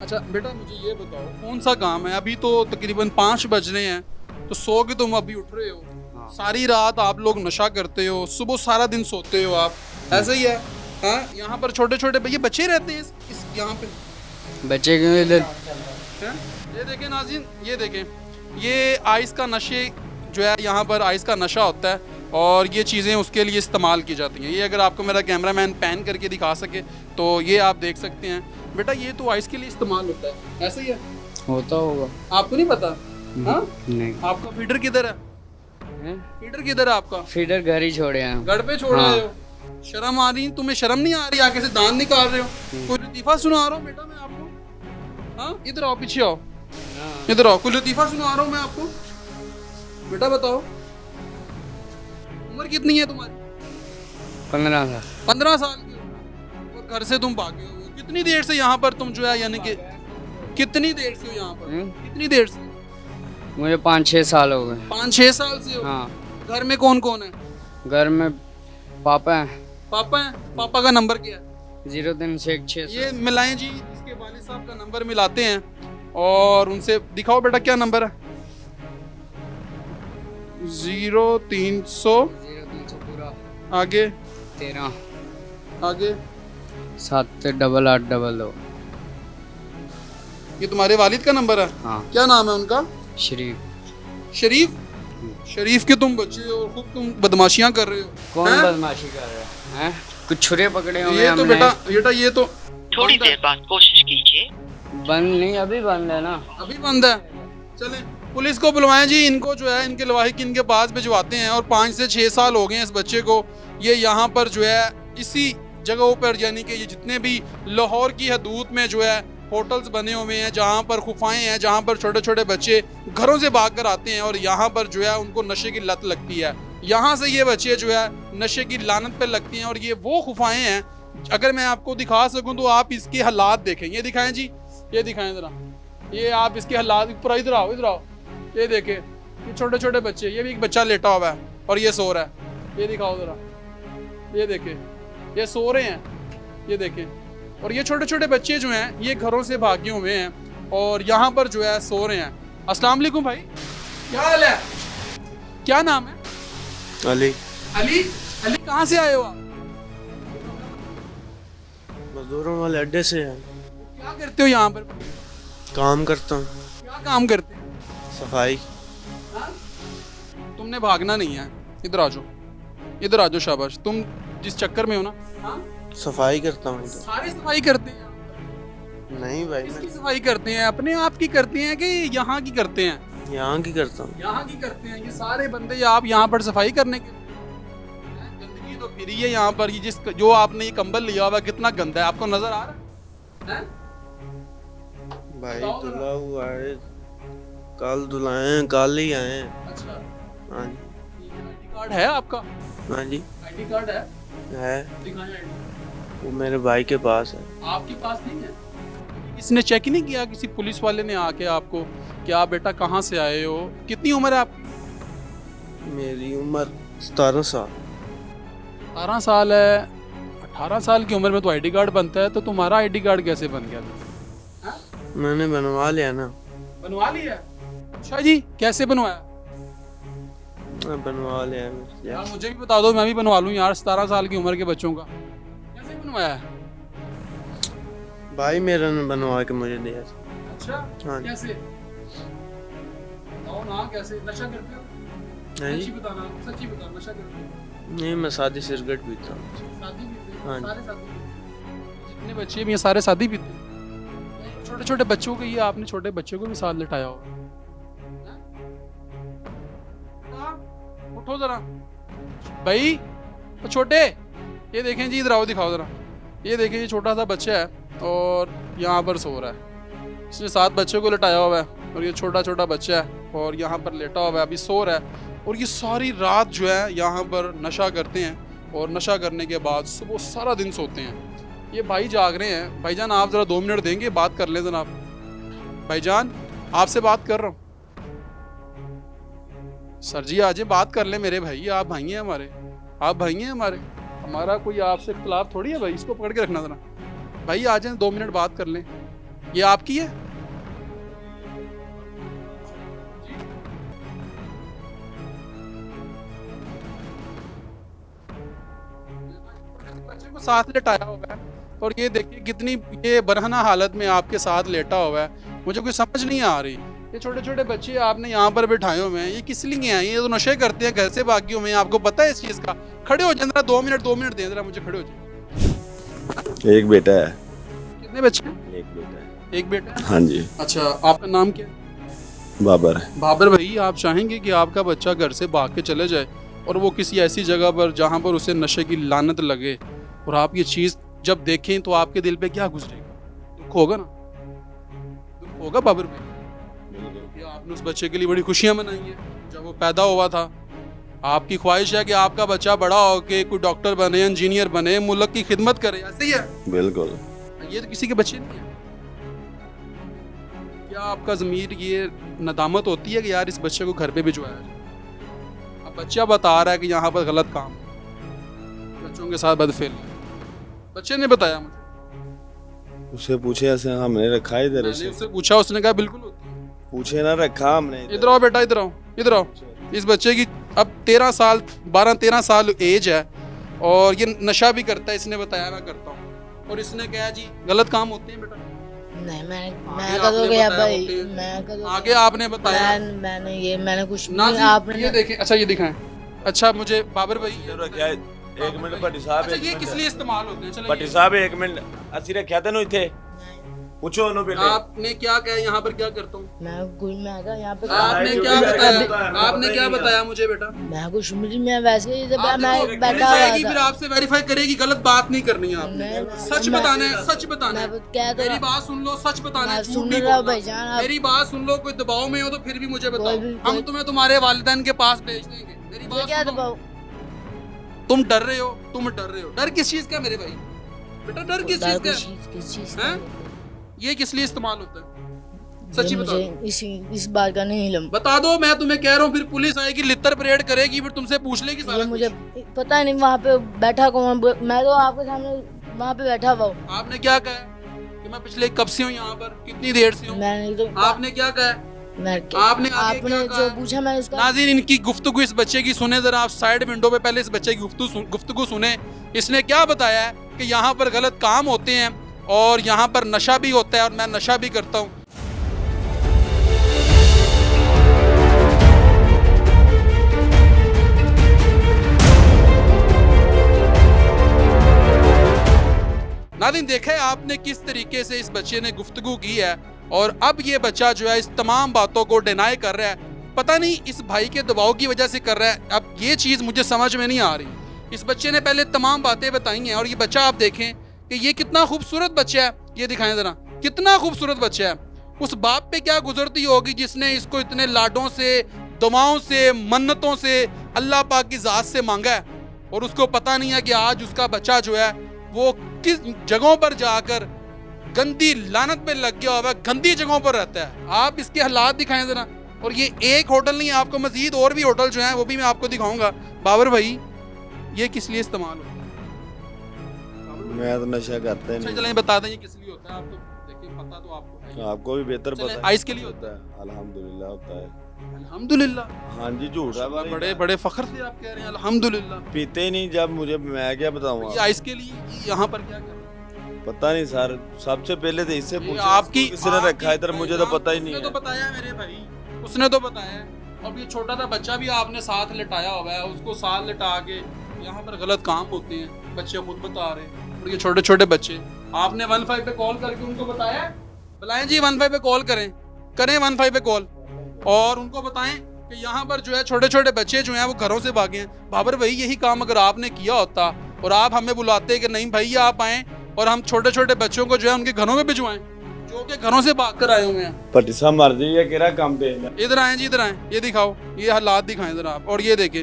अच्छा बेटा मुझे ये बताओ कौन सा काम है? अभी तो तकरीबन 5 बज रहे हैं, तो सो के तुम अभी उठ रहे हो। हाँ। सारी रात आप लोग नशा करते हो, सुबह सारा दिन सोते हो आप, ऐसा ही है? हाँ, यहाँ पर छोटे छोटे ये बच्चे रहते हैं इस यहाँ पे। बच्चे क्यों इधर? हैं? ये देखें नाज़रीन, ये देखें, ये आइस का नशे जो है, यहाँ पर आइस का नशा होता है और ये चीज़ें उसके लिए इस्तेमाल की जाती हैं। ये अगर आपको मेरा कैमरामैन पैन करके दिखा सके तो ये आप देख सकते हैं। बेटा ये तो आइस के लिए इस्तेमाल होता है, ऐसा ही है? होता होगा। आपको नहीं पता? हाँ? नहीं आपका फीडर किधर है? हैं? फीडर किधर है आपका? फीडर घर ही छोड़े हैं। घर पे छोड़ हाँ। रहे हो? शर्म आ रही? तुम्हें शर्म नहीं आ रही? आगे से दांत निकाल रहे हो? कोई लतीफ़ा सुना रहा हूँ बेटा मैं आपको? हाँ, इधर आओ, पीछे आओ, इधर आओ, कोई लतीफ़ा सुना रहा हूँ मैं आपको। बेटा बताओ उम्र कितनी है तुम्हारी? 15 साल। 15 साल की उम्र। और घर से तुम भागे हो? कितनी देर से यहाँ पर तुम जो है, यानी कि कितनी देर से हो यहाँ पर? कितनी देर से? मुझे 5-6 साल हो गए। 5-6 साल से हो? हाँ। घर में कौन कौन है? घर में पापा हैं। पापा है? पापा का नंबर क्या है? 0316। ये मिलाएं जी, इसके वालिद साहब का नंबर मिलाते हैं और उनसे दिखाओ बेटा क्या नंबर है। 0300 0300 पूरा आगे 13 आगे। 788822। ये तुम्हारे वालिद का नंबर है? हाँ। क्या नाम है उनका? शरीफ। शरीफ? शरीफ के तुम बच्चे हो, खूब तुम बदमाशियां कर रहे हो। कौन हैं? बदमाशी कर रहा है? कुछ छुरे पकड़े हुए ये हैं तो हमने। बेटा ये तो थोड़ी बंद है। देर बाद कोशिश कीजिए। बंद नहीं, अभी बंद है ना। अभी बंद है। चलें पुलिस को बुलवाएं जी, इनको जो है इनके लवाहिक इनके पास भिजवाते हैं। और 5 से 6 साल हो गए हैं इस बच्चे को। ये यहाँ पर जो है इसी जगहों पर, यानी कि ये जितने भी लाहौर की हदूद में जो है होटल्स बने हुए हैं, जहाँ पर खुफाएं हैं, जहाँ पर छोटे छोटे बच्चे घरों से भाग कर आते हैं और यहाँ पर जो है उनको नशे की लत लगती है। यहाँ से ये बच्चे जो है नशे की लानत पे लगती हैं और ये वो खुफाएं हैं। अगर मैं आपको दिखा सकूं तो आप इसके हालात देखें। ये दिखाएं जी, ये दिखाएं ज़रा, ये आप इसके हालात पूरा, इधर आओ, इधर आओ, ये देखें, ये छोटे छोटे बच्चे, ये भी एक बच्चा लेटा हुआ है और ये सो रहा है। ये दिखाओ ज़रा, ये देखें, ये सो रहे हैं, ये देखें। और ये छोटे छोटे बच्चे जो हैं ये घरों से भागे हुए हैं और यहाँ पर जो है सो रहे हैं। अस्सलाम वालेकुम भाई, क्या हाल है? क्या नाम है? अली। अली? अली कहाँ से आए हो आप? मजदूरों वाले अड्डे से हैं। क्या करते हो यहाँ पर? काम करता हूँ। क्या काम करते हैं? सफाई। हाँ? तुमने भागना नहीं है, इधर आ जाओ, इधर आ जाओ, शाबाश। तुम जिस चक्कर में हो ना, हाँ? सफाई करता हूँ इधर। सारे सफाई करते हैं? नहीं भाई, किसकी सफाई करते हैं? अपने आप की करते हैं कि यहाँ की करते हैं? मैं यहाँ की करता हूँ। यहाँ की करते हैं। ये सारे बंदे आप यहाँ पर सफाई करने के हैं? गंदगी तो फिर ही है यहाँ पर। ये जो आपने ये कंबल लिया हुआ कितना गंदा है, आपको नजर आ रहा है? भाई बताओ जरा। धुला हुआ है, कल धुलाए हैं, कल ही आए हैं। अच्छा, हाँ जी। आईडी कार्ड है आपका? हाँ जी आईडी कार्ड है? है, दिखाएं आईडी। वो मेरे भाई के पास है। आपके पास नहीं है? किसने चेक ही नहीं किया? किसी पुलिस वाले ने आके आपको, क्या बेटा कहाँ से आए हो? कितनी उम्र है आपकी? मेरी उम्र 17 साल। 18 साल है। 18 साल की उम्र में तो आईडी कार्ड बनता है, तो तुम्हारा आईडी कार्ड कैसे बन गया? मैंने बनवा लिया ना। बनवा लिया? अच्छा जी, कैसे बनवाया? मैं बनवा लिया है। यार मुझे भी बता दो, मैं भी बनवा लूँ यार, 17 साल की उम्र के बच्चों का। कैसे बनवाया है? भाई मेरा ने बनवा के मुझे दिया था। अच्छा, हाँ जी। कैसे? बताओ ना, कैसे? नशा करते हो? नहीं सच्ची बताना, सच्ची बताना, नशा करते हो? नहीं, मैं सादी सिगरेट पीता हूँ। शादी पीते हो? हाँ जी। सारे शादी पीते हो? जितने बच्चे भी हैं सारे शादी पीते हैं? छोटे छोटे बच्चों को, ये आपने छोटे बच्चों को भी साथ लिटाया होगा। हाँ? उठो जरा भाई, तो छोटे, ये देखें जी, इधर आओ, दिखाओ जरा। ये देखें, ये छोटा सा बच्चा है और यहाँ पर सो रहा है। इसने 7 बच्चों को लिटाया हुआ है और ये छोटा छोटा बच्चा है और यहाँ पर लेटा हुआ है, अभी सो रहा है। और ये सारी रात जो है यहाँ पर नशा करते हैं और नशा करने के बाद सुबह सारा दिन सोते हैं। ये भाई जाग रहे हैं। भाईजान आप ज़रा 2 मिनट देंगे, बात कर लें जनाब। भाईजान आपसे बात कर रहा हूँ। सर जी आज बात कर ले मेरे भाई, आप भाई हैं हमारे, आप भाई हैं हमारे, हमारा कोई आपसे इख्तिलाफ थोड़ी है भाई। इसको पकड़ के रखना जरा भाई, आ जाए 2 मिनट बात कर लें। ये आपकी है? बच्चे को साथ लेटाया हुआ है और ये देखिए कितनी ये बरहना हालत में आपके साथ लेटा हुआ है। मुझे कोई समझ नहीं आ रही, ये छोटे छोटे बच्चे आपने यहाँ पर बिठाए हुए हैं, ये किस लिए हैं? ये तो नशे करते हैं, घर से भागे हुए हैं, आपको पता है इस चीज़ का? खड़े हो जाए जरा, 2 मिनट दे जरा मुझे, खड़े हो जाए। एक बेटा है। कितने बच्चे? एक बेटा है। एक बेटा है? हाँ जी। अच्छा, आपका नाम क्या है? बाबर। बाबर भाई, आप चाहेंगे कि आपका बच्चा घर से भाग के चले जाए और वो किसी ऐसी जगह पर जहाँ पर उसे नशे की लानत लगे, और आप ये चीज़ जब देखें तो आपके दिल पे क्या गुजरेगा? दुख होगा ना? दुख होगा बाबर भाई? कि आपने उस बच्चे के लिए बड़ी खुशियां मनाई हैं जब वो पैदा हुआ था। आपकी ख्वाहिश है कि आपका बच्चा बड़ा होके कोई डॉक्टर बने, इंजीनियर बने, मुल्क की खिदमत करे, ऐसे ही है? बिल्कुल। ये तो किसी के बच्चे नहीं है। क्या आपका ज़मीर ये नदामत होती है कि यार इस बच्चे को घर पे भिजवाया जाए? अब बच्चा बता रहा है कि यहाँ पर गलत काम, बच्चों के साथ बदफेल, बच्चे ने बताया मुझे। उससे पूछे ऐसे हमने रखा है इधर। मैंने उससे पूछा, उसने कहा बिल्कुल होती है। पूछे ना रखा हमने। इधर आओ बेटा, इधर आओ, इधर आओ। इस बच्चे की अब 13 साल 12-13 साल एज है और ये नशा भी करता है, इसने बताया मैं करता हूँ, और इसने कहा जी गलत काम होते हैं बेटा। नहीं मैं आगे कदों आपने गया बताया भाई, होते हैं। मैं कदों आगे आपने बताया मैंने कुछ ना नहीं, जी, आपने ये देखें। अच्छा ये दिखाएं। अच्छा मुझे बाबर भाई इधर रखा है। एक मिनट भट्टी साहब। अच्छा ये किस लिए इस्तेमाल होते हैं? चलो भट्टी साहब एक मिनट ਅਸੀਂ ਰੱਖਿਆ ਤੈਨੂੰ ਇੱਥੇ पूछो ਉਹਨੂੰ पहले। आपने क्या कहा यहाँ पर क्या करता हूँ? मैं कुछ मैं था यहाँ पे आपने क्या बताया? आपने क्या बताया मुझे बेटा? मैं कुछ मुझे मैं वैसे ही जब आप मैं देखो, बैठा पुलिस हुआ आएगी फिर था। आपसे वेरीफाई करेगी, गलत बात नहीं करनी है आपने, सच बताना है, सच बताना है। मैं क्या तो मेरी बात सुन लो, सच बताना है, मैं झूठ सुन नहीं रहा हूँ बोलना। भाईजान, आप- मेरी बात सुन लो, कोई दबाव में हो तो फिर भी मुझे बताओ, कोई भी- हम कोई- तुम्हें तुम्हारे वालिदैन के पास भेज देंगे। मेरी ये बात क्या सुनो। दबाओ? तुम डर रहे हो, तुम डर रहे हो। डर किस चीज का मेरे भाई? बेटा डर किस चीज का? किस चीज हैं? ये किस लिए इस्तेमाल होता है? सच्ची बता मुझे दो। इस बात का नहीं इल्म। बता दो, मैं तुम्हें कह रहा हूँ, फिर पुलिस आएगी, लित्तर परेड करेगी, फिर तुमसे पूछ लेगी सारा ये कुछ। मुझे पता नहीं वहाँ पे बैठा कौन, मैं तो आपके सामने वहाँ पे बैठा हुआ हूँ। आपने क्या कहा कि मैं पिछले कब से हूँ यहाँ पर, कितनी देर से हूँ? मैंने तो आपने क्या कहा? आपने आगे क्या आपने कहा? जो पूछा मैंने उसका नाज़रीन इनकी गुफ्तगू इस बच्चे की सुने जरा, आप साइड विंडो पे पहले इस बच्चे की गुफ्तगू सुने। इसने क्या बताया है कि यहाँ पर गलत काम होते हैं और यहाँ पर नशा भी होता है और मैं नशा भी करता हूँ। नाज़रीन देखा है आपने किस तरीके से इस बच्चे ने गुफ्तगू की है, और अब ये बच्चा जो है इस तमाम बातों को डिनाई कर रहा है। पता नहीं इस भाई के दबाव की वजह से कर रहा है। अब ये चीज़ मुझे समझ में नहीं आ रही। इस बच्चे ने पहले तमाम बातें बताई हैं और ये बच्चा आप देखें कि ये कितना खूबसूरत बच्चा है। ये दिखाएं ज़रा, कितना खूबसूरत बच्चा है। उस बाप पे क्या गुजरती होगी जिसने इसको इतने लाडों से, दुआओं से, मन्नतों से अल्लाह पाक की ज़ात से मांगा है, और उसको पता नहीं है कि आज उसका बच्चा जो है वो किस जगहों पर जाकर गंदी लानत पे लग गया हुआ है, गंदी जगहों पर रहता है। आप इसके हालात दिखाएं जरा। और ये एक होटल नहीं है, आपको मजीद और भी होटल जो हैं वो भी मैं आपको दिखाऊंगा। बाबर भाई ये किस लिए इस्तेमाल होता है? मैं तो नशा करता ही अच्छा नहीं। चलें बता दें ये किस लिए होता है। आप तो देखिए पता तो आपको है ही। आपको भी बेहतर चलें, पता है। आइस के लिए होता है। अल्हम्दुलिल्लाह होता है। अल्हम्दुलिल्लाह। हाँ जी, झूठ है भाई। बड़े बड़े फख्र से आप कह रहे हैं अल्हम्दुलिल्लाह। पीते ही नहीं जब मुझे, मैं क्या बताऊँ। ये आइस के लिए यहाँ पर क्या कर रहे हैं? पता नहीं सर, सबसे पहले तो इससे ये पूछो आपकी किसने रखा है इधर, मुझे तो पता ही नहीं उसने है। तो बताया मेरे भाई, उसने तो बताया। अब ये छोटा सा बच्चा भी आपने साथ लिटाया हुआ है, उसको साथ लिटा के यहाँ पर गलत काम होते हैं, बच्चे खुद बता रहे हैं। और ये छोटे छोटे बच्चे, आपने 15 पे कॉल करके उनको बताया? बुलाएं जी, 15 पे कॉल करें 15 पे कॉल, और उनको बताएं कि यहाँ पर जो है छोटे छोटे बच्चे जो हैं वो घरों से भागे हैं। बाबर भाई यही काम अगर आपने किया होता और आप हमें बुलाते कि नहीं भाई आप आएँ और हम छोटे छोटे बच्चों को जो है उनके घरों में भिजवाएं जो कि घरों से भाग कर आए हुए हैं। पटिसा मर जाइए केरा काम पे। इधर आए जी, इधर आए, ये दिखाओ, ये हालात दिखाएं जरा आप। और ये देखें,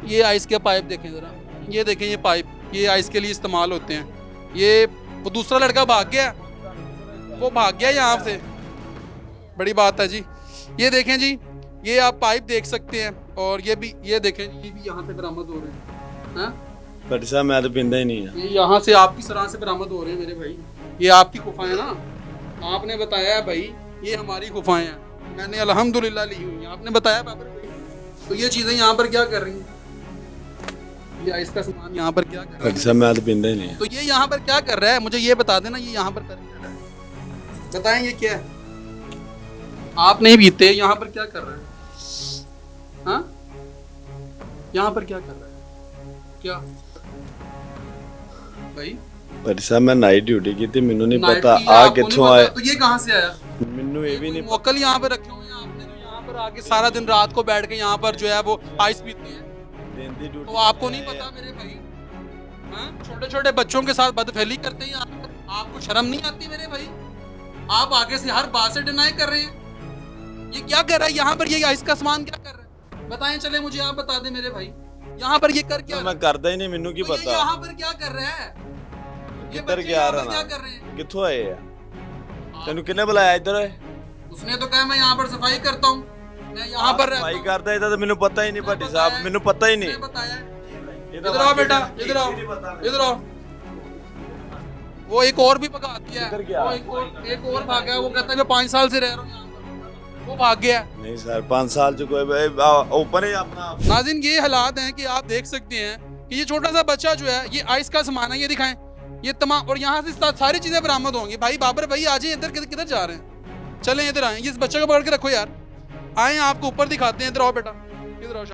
ये आइस के पाइप देखें जरा, ये देखें ये पाइप, ये आइस के लिए इस्तेमाल होते हैं। ये वो दूसरा लड़का भाग गया, वो भाग गया यहाँ से, बड़ी बात है जी। ये देखें जी, ये आप पाइप देख सकते हैं, और ये भी, ये देखें ये भी यहाँ से बरामद हो रहे हैं। पटिसा मैं तो पींदा ही नहीं है। ये यहाँ से आपकी सराह से बरामद हो रहे हैं मेरे भाई। ये आपकी कुफा है ना, आपने बताया भाई ये हमारी गुफाएं हैं, मैंने अल्हम्दुलिल्लाह ली हुई हैं, आपने बताया बाबर भाई। तो ये चीज़ें यहाँ पर क्या कर रही हैं, ये आइस का सामान यहाँ पर क्या कर रहा है? सब मैं तो पींदा ही नहीं। तो ये यहाँ पर क्या कर रहा है, मुझे ये बता देना, ये यहाँ पर कर क्या रहा है, बताएं ये क्या है? आप नहीं पीते, यहाँ पर क्या कर रहा है? हाँ, यहाँ पर क्या कर रहा है, क्या भाई? पर साहब मैं नाइट ड्यूटी की थी, मैनू नहीं नाइट पता की आ आपको नहीं कित्थों पता, आया, तो ये कहाँ से आया? मैनू ये भी नहीं मोकल यहाँ पे रखे हुए हैं आपने, जो यहाँ पर आके सारा दिन रात को बैठ के यहाँ पर जो है वो आइस पीते हैं, दिन दी ड्यूटी। तो आपको नहीं पता मेरे भाई? हाँ, छोटे छोटे बच्चों के साथ बदफैली करते हैं यहाँ पर, आपको शर्म नहीं आती मेरे भाई? आप आगे से हर बात से डिनाई कर रहे हैं, ये क्या कर रहा है यहाँ पर, ये आइस का सामान क्या कर रहा है, बताएं, चले मुझे आप बता दें मेरे भाई, यहाँ पर ये कर क्या रहा मैं है? करदा ही नहीं, मैनू की तो ये पता यहाँ पर क्या कर रहा है, ये किधर बच्चे गया यहाँ पर रहा क्या ना? कर रहे हैं? कित्थों आए आ तेनू किन्ने बुलाया इधर? उसने तो कहा मैं यहाँ पर सफाई करता हूँ, मैं यहाँ पर रहता भाई हूँ। करदा इधर तो मैनू पता ही नहीं उसने भट्टी बताया साहब, है, मैनू पता ही नहीं। उसने बताया है। ये तो इधर आओ बेटा, बाकी इधर आओ, नहीं पता मेरे। इधर आओ। वो एक और भी भगा दिया है, इधर क्या? वो एक और भाग गया, वो कहता है मैं 5 साल से रह रहा हूँ यहाँ पर, वो भाग गया। नहीं सर 5 साल जो कोई ओपन है अपना। नाज़रीन ये हालात हैं कि आप देख सकते हैं कि ये छोटा सा बच्चा जो है, ये आइस का सामान है, ये दिखाएं, ये तमाम, और यहाँ से सारी चीजें बरामद होंगी। भाई बाबर भाई आ जाए इधर, किधर जा रहे हैं, चलें इधर आए, इस बच्चे को पकड़ के रखो यार, आए आपको ऊपर दिखाते हैं, इधर आओ बेटा, इधर आओ।